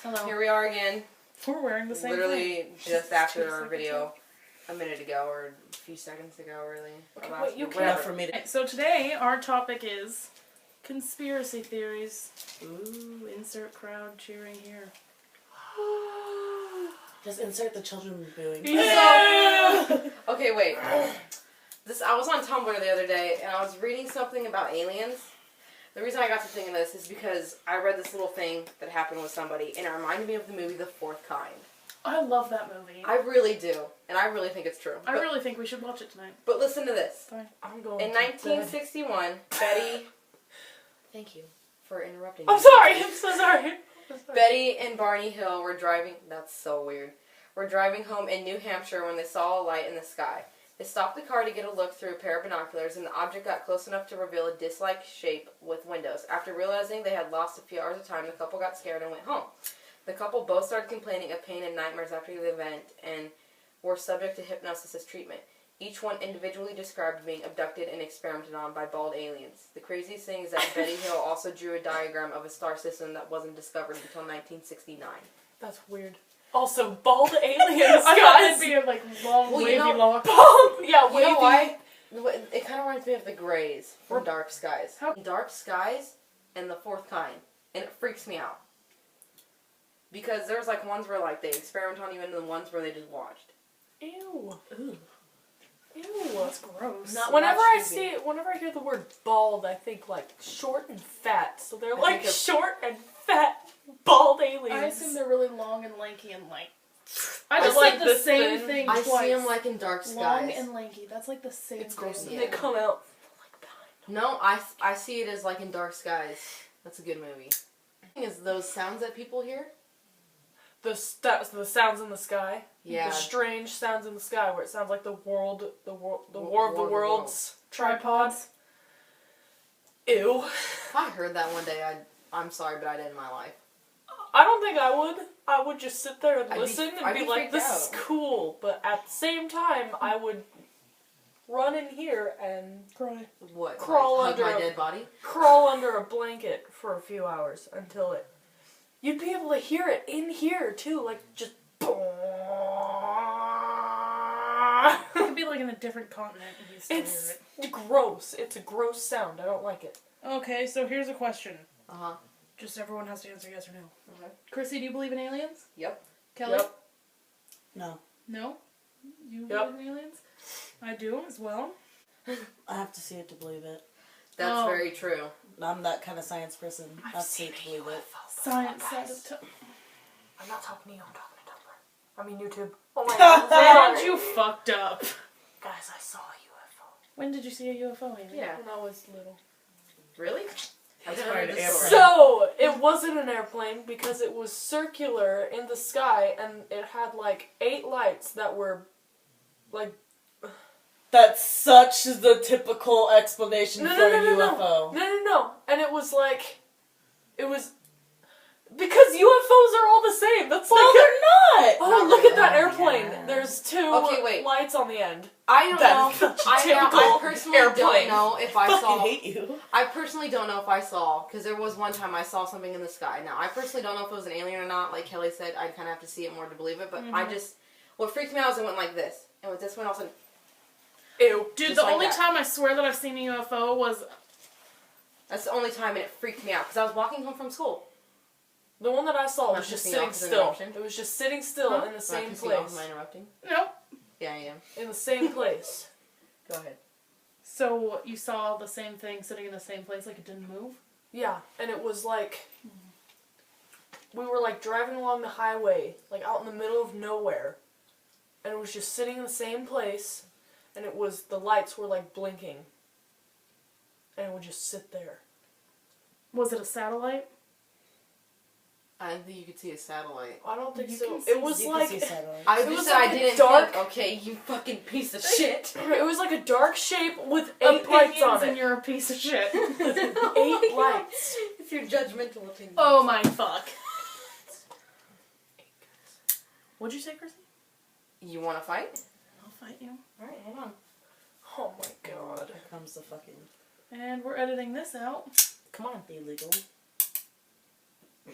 guys. Hello. Here we are again. We're wearing the same Literally thing. just after our video a minute ago, or a few seconds ago, really. Okay, Last wait, you week, can't whatever. for me to... Okay, so today our topic is conspiracy theories. Ooh, insert crowd cheering here. Just insert the children booing. Yeah! Okay, wait. I was on Tumblr the other day, and I was reading something about aliens. The reason I got to thinking of this is because I read this little thing that happened with somebody, and it reminded me of the movie The Fourth Kind. I love that movie. I really do, and I really think it's true. I really think we should watch it tonight. But listen to this. Fine. I'm going In to 1961, Betty... Thank you for interrupting me. I'm sorry, I'm so sorry. Betty and Barney Hill were driving... That's so weird. Were driving home in New Hampshire when they saw a light in the sky. They stopped the car to get a look through a pair of binoculars, and the object got close enough to reveal a disc-like shape with windows. After realizing they had lost a few hours of time, the couple got scared and went home. The couple both started complaining of pain and nightmares after the event and were subject to hypnosis as treatment. Each one individually described being abducted and experimented on by bald aliens. The craziest thing is that Betty Hill also drew a diagram of a star system that wasn't discovered until 1969. That's weird. Also, bald aliens, I thought it'd guys. be a long, Well, you wavy know- lock. Bald, yeah, You wavy. know why? It kind of reminds me of the Greys from Dark Skies. How- Dark Skies and The Fourth Kind. And it freaks me out. Because there's like ones where like they experiment on you and the ones where they just watched. Ew. Ooh. Ew. That's gross. Not Whenever watch I TV. whenever I hear the word bald, I think like short and fat. So they're I like think of- short and fat bald aliens. I assume they're really long and lanky and like... I I just see like the this same thing. thing I twice. see them like in Dark long Skies. and lanky. That's like the same It's gross. thing. And they come out like behind. No, I see it as like in Dark Skies. That's a good movie. The thing is those sounds that people hear. The sounds in the sky. Yeah. The strange sounds in the sky where it sounds like the War of the War of the Worlds Tripods. Ew. If I heard that one day, I'm sorry, but I did in my life. I don't think I would. I would just sit there and I'd be- listen I'd and be be like, freaked this is out. cool. But at the same time, I would run in here and Cry. What? Crawl like, hug under my a- dead body? crawl under a blanket for a few hours until it... You'd be able to hear it in here, too. Like, just... It could be like in a different continent and you still It's hear gross. It's a gross sound. I don't like it. it. Okay, so here's a question. Uh-huh. Just everyone has to answer yes or no. Okay. Chrissy, do you believe in aliens? Yep. Kelly? Yep. No. No? You Yep. believe in aliens? I do as well. I have to see it to believe it. That's Oh. very true. I'm that kind of science person. I have to see seen it to a believe it. Science side of I'm not talking to you. I'm talking to Tumblr. I mean YouTube. Oh my god. And you fucked up. Guys, I saw a UFO. When did you see a UFO, Amy? Yeah. When I was little. Really? I've That's never heard right, this airplane. story. So, it wasn't an airplane because it was circular in the sky and it had like 8 lights that were like... That's such the typical explanation No, for no, a no, no, UFO. no. And it was like... It was... Because UFOs are all the same. That's like... No, they're not! Oh, Not look really. at that Oh, airplane. yeah. There's 2 Okay, wait. lights on the end. I don't That's know. such a I typical personally airplane. don't know if I I saw. fucking hate you. I personally don't know if I saw, because there was one time I saw something in the sky. Now, I personally don't know if it was an alien or not. Like Kelly said, I'd kind of have to see it more to believe it. But I just, what freaked me out was it went like this. And with this one, all of a sudden, Ew. Dude, Just the like only that. time I swear that I've seen a UFO was... that's the only time, and it freaked me out because I was walking home from school. The one that I saw Not was just pissing sitting off with still. interruption? It was just sitting still Huh? in the Not same pissing off, place. am I interrupting? No. Yeah, I am. In the same place. Go ahead. So you saw the same thing sitting in the same place, like it didn't move? Yeah, and it was like... We were like driving along the highway, like out in the middle of nowhere. And it was just sitting in the same place. And it was, the lights were like blinking. And it would just sit there. Was it a satellite? I didn't think you could see a satellite. I don't think You so. can It was You like... can see satellite. I It just was said like I a didn't dark- think. Okay, you fucking piece of shit. It was like a dark shape with 8 lights on Opinions and it. you're a piece of shit. 8 lights. It's your judgmental opinion. Oh my fuck. What'd you say, Chrissy? You want to fight? I'll fight you. Alright, hold on. Oh my god. Here comes the fucking And we're editing this out. Come on. illegal.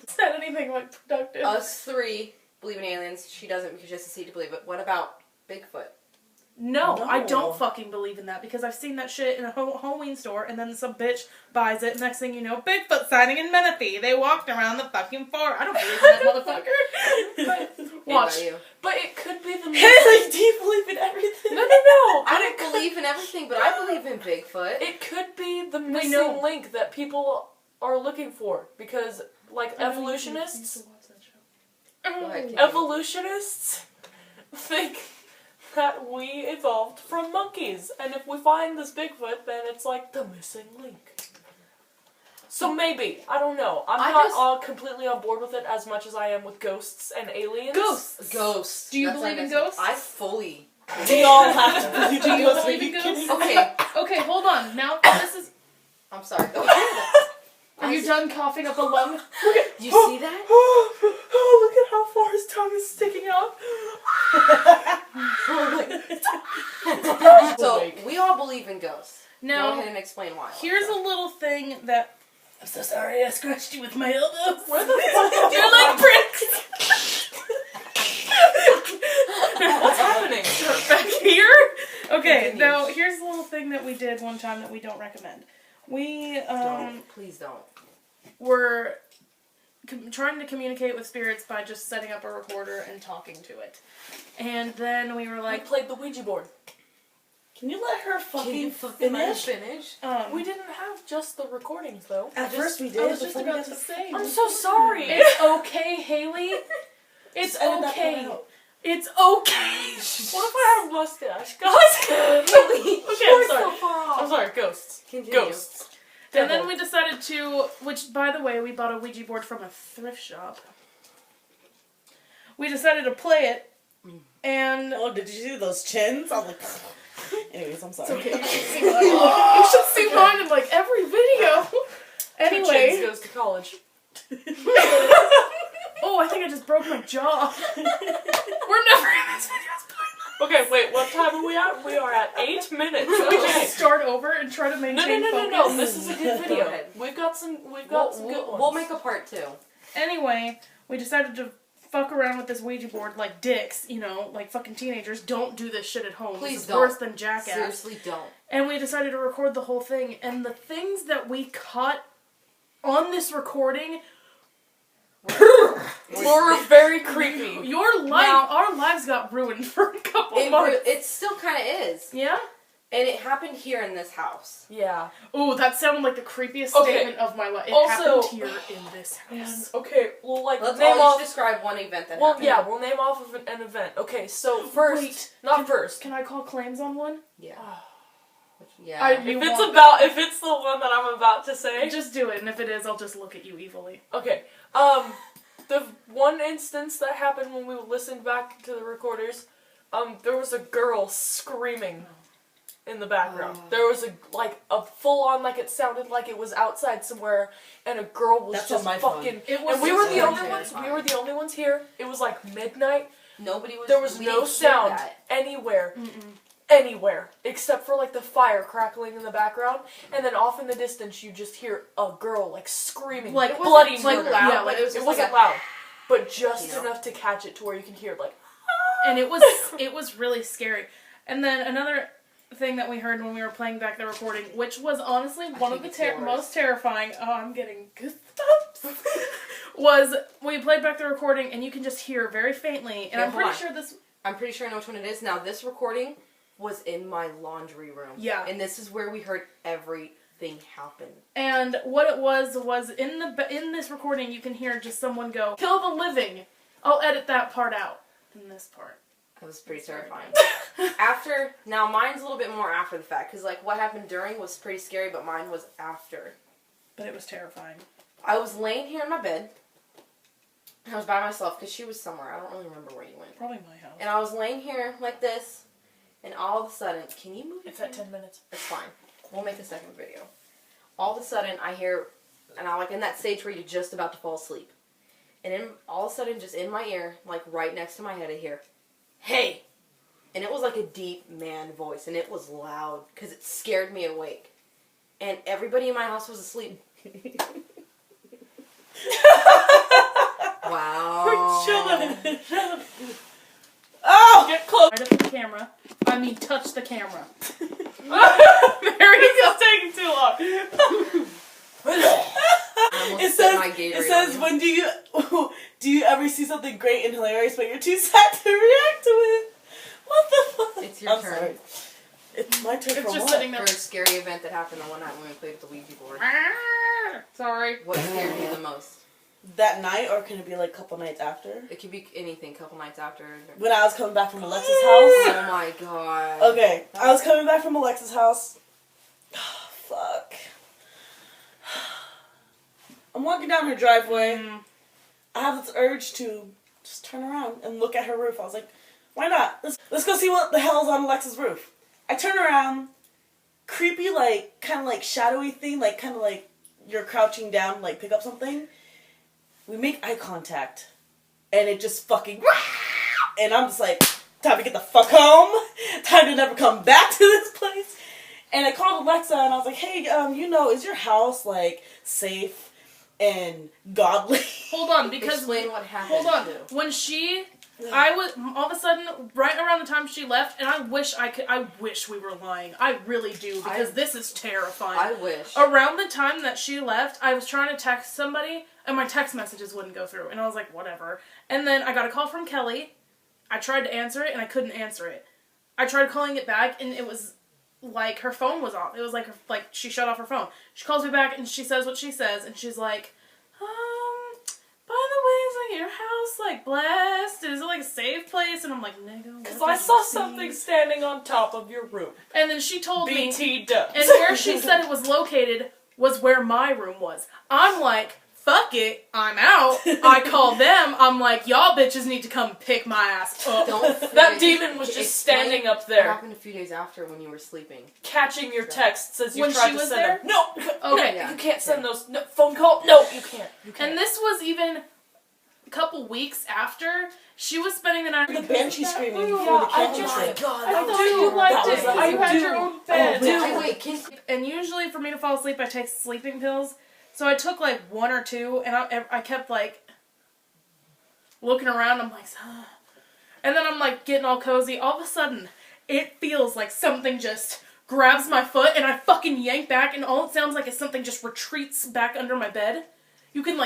said anything like productive. Us three believe in aliens. She doesn't because she has to see to believe it. What about Bigfoot? No, I No. don't fucking believe in that because I've seen that shit in a Halloween store and then some bitch buys it. Next thing you know, Bigfoot sighting in Menifee. They walked around the fucking forest. I don't believe in that motherfucker. Watch. What about you? But it could be the Haley, do you believe in everything? No. I But don't believe in everything, but I believe in Bigfoot. it could be the know. missing link that people are looking for because, like, evolutionists Go ahead, continue. evolutionists think that we evolved from monkeys, and if we find this Bigfoot, then it's like the missing link. So maybe, I don't know. I'm I not just- all completely on board with it as much as I am with ghosts and aliens. Ghosts. Do you That's believe our in next- ghosts? I fully. We all have to believe Do in you ghosts. believe Are in you ghosts? kidding me? Okay, Okay, hold on. Now this is. I'm sorry. Go ahead. Are you done coughing up a lung? Do you see that? Oh, look at how far his tongue is sticking out. So we all believe in ghosts. Go Now, ahead and explain why. here's a little thing that. I'm so sorry I scratched you with my elbows. Where the fuck You're like bricks! What's happening? Back here? Okay, Continue. now here's a little thing that we did one time that we don't recommend. We Please don't. were trying to communicate with spirits by just setting up a recorder and talking to it. And then we were I like, played the Ouija board. Can you let her Can you fucking finish? finish? We didn't have just the recordings, though. At first we I did, was just before we about got to say. I'm so sorry. It's okay, Haley. It's Just edit that part okay. out. It's okay. What if I had a mustache, guys? Okay, I'm sorry. So far off. I'm sorry, ghosts. Continue. Ghosts. And then Devil. we decided to, which by the way, we bought a Ouija board from a thrift shop. We decided to play it, and Oh, did you see those chins? I was like, anyways, I'm sorry. you should see mine in like every video. Two Anyway, Chins goes to college. oh, I think I just broke my jaw. We're never in this video. Okay, wait, what time are we at? We are at 8 minutes. Can we Okay. just start over and try to maintain No. focus? This is a good Go video. ahead. We've got some good We'll ones. make a part 2. Anyway, we decided to fuck around with this Ouija board like dicks, you know, like fucking teenagers. Don't do this shit at home. Please this is don't. worse than Jackass. Seriously, don't. And we decided to record the whole thing. And the things that we caught on this recording, We're very creepy. our lives got ruined for a couple months. It still kind of is. Yeah? And it happened here in this house. Yeah. Ooh, that sounded like the creepiest Okay. statement of my life. It Also- happened here in this house. Okay, well, like, Let's name all off. just describe one event that Well, happened. yeah, we'll name off of an event. Okay, so first, Wait, not first. Can I call claims on one? Yeah. Ah. Yeah. I- If You it's want if it's the one that I'm about to say, Just do it, and if it is, I'll just look at you evilly. okay. The one instance that happened when we listened back to the recorders, there was a girl screaming in the background. Oh. There was a full on, like, it sounded like it was outside somewhere, and a girl was That's just on my phone. fucking. It was And we were just the only terrifying. ones. We were the only ones here. It was like midnight. Nobody was. There was we no didn't hear sound that. anywhere. Anywhere except for like the fire crackling in the background, and then off in the distance you just hear a girl like screaming, Like, like it wasn't, bloody like, murder. loud, Yeah, like, it was just wasn't like loud, but just You know? enough to catch it to where you can hear like. And it was really scary. And then another thing that we heard when we were playing back the recording, which was honestly one of the think it's yours. most terrifying. Oh, I'm getting goosebumps. Was we played back the recording, and you can just hear very faintly. And Yeah, I'm hold pretty on. sure this. I'm pretty sure I know which one it is. Now, this recording was in my laundry room. Yeah. And this is where we heard everything happen. And what it was in this recording, you can hear just someone go, "Kill the living." I'll edit that part out. In this part. It was pretty terrifying. Now mine's a little bit more after the fact, because like what happened during was pretty scary, but mine was after. But it was terrifying. I was laying here in my bed. I was by myself because she was somewhere. I don't really remember where you went. Probably my house. And I was laying here like this, and all of a sudden, can you move? It's your at hand? 10 minutes. It's fine. We'll make a second video. All of a sudden, I hear, and I'm like in that stage where you're just about to fall asleep. And all of a sudden, just in my ear, like right next to my head, I hear, "Hey!" And it was like a deep man voice, and it was loud, because it scared me awake. And everybody in my house was asleep. Oh! Get close. Right up to the camera. I mean, touch the camera. There it's taking too long. I almost It spit says, my Gatorade it says, on you. when do you ever see something great and hilarious, but you're too sad to react to it? What the fuck? It's your I'm turn. sorry. It's my turn It's for just what? sitting For there. a scary event that happened the one night when we played with the Ouija board. Sorry. What scared you the most? That night, or can it be like a couple nights after? It could be anything. Couple nights after. When I was coming back from Alexa's house. Oh my god. Okay, I was coming back from Alexa's house. Fuck. I'm walking down her driveway. I have this urge to just turn around and look at her roof. I was like, why not? Let's go see what the hell's on Alexa's roof. I turn around, creepy, like, kind of like shadowy thing, like, kind of like you're crouching down, like, pick up something. We make eye contact, and it just fucking, and I'm just like, time to get the fuck home, time to never come back to this place. And I called Alexa, and I was like, hey, is your house, like, safe and godly? Hold on, because Explain what happened. hold on. When I was all of a sudden right around the time she left, and I wish we were lying. I really do, because this is terrifying. I wish. Around the time that she left, I was trying to text somebody, and my text messages wouldn't go through, and I was like, whatever. And then I got a call from Kelly. I tried to answer it, and I couldn't answer it. I tried calling it back, and it was like her phone was off. It was like she shut off her phone. She calls me back, and she says what she says, and she's like, by the way, is like your house like blessed? Is it like a safe place? And I'm like, nigga, Because what I did saw you see?" something standing on top of your roof. And then she told me, BT dubs. and where she said it was located was where my room was. I'm like, fuck it, I'm out. I call them. I'm like, y'all bitches need to come pick my ass up. Don't That demon was just standing up What there, happened a few days after when you were sleeping? catching your texts as you When tried she to was send there? them. No, no, Okay. you can't send those. No, phone call. No, you can't. You can't. And this was even a couple weeks after she was spending the night. The banshee screaming Yeah, before the I camping just- trip. God, I I thought do you liked like it. it. You had your own bed. Wait, can And usually for me to fall asleep, I take sleeping pills. So I took like one or two, and I kept like looking around. I'm like, and then I'm like getting all cozy. All of a sudden, it feels like something just grabs my foot, and I fucking yank back, and all it sounds like is something just retreats back under my bed. You can like